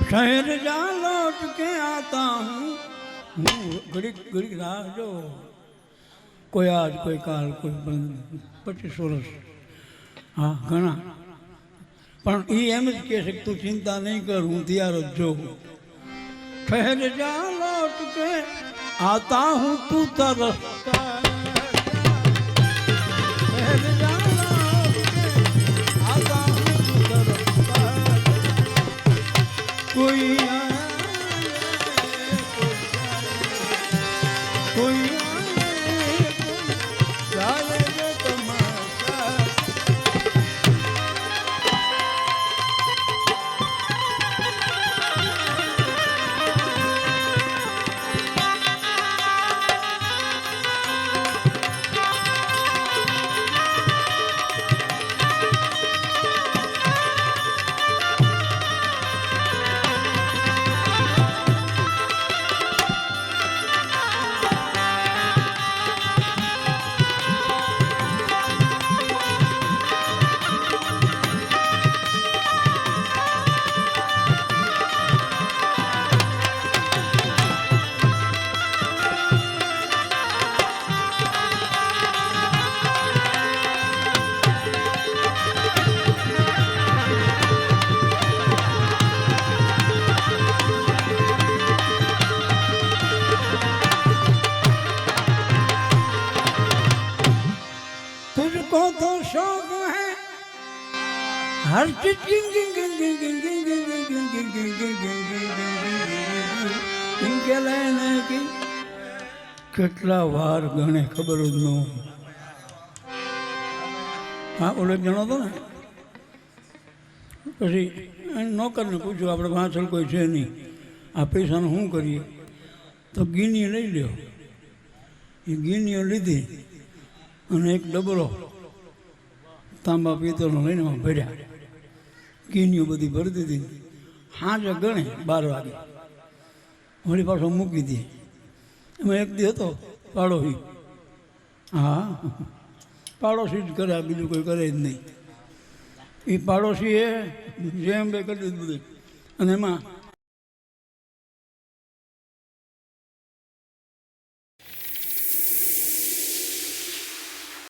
शहर जा लौट के आता हूँ घड़ी घड़ी राह जो कोई आज कोई काल कोई 25 વર્ષ હા ઘણા પણ એ એમ જ કહે છે કે તું ચિંતા નહીં કર હું તૈયાર જ જોઉં ठहर जा लौट के आता हूँ तू तरसता ठहर जा लौट के आता हूँ तू तरसता कोई कोई जाए जो तमाशा तुझको तो शौक है हर चीज इनके लेने की કેટલા વાર ગણે ખબર જ ન હા ઓલો એક જણો હતો ને પછી નોકરને પૂછ્યું આપણે પાછળ કોઈ છે નહીં આ પૈસાનું શું કરીએ તો ગીની લઈ લ્યો એ ગીનીઓ લીધી અને એક ડબલો તાંબા પિત્તળનો લઈને ભર્યા ગીનીઓ બધી ભરી દીધી સાંજે ગણે 12 વાગે વળી પાછો મૂકી દે એમાં એક દી હતો પાડોશી હા પાડોશી જ કરે બીજું કોઈ કરે જ નહીં એ પાડોશીએ જેમ બે કરી દીધું બધું અને એમાં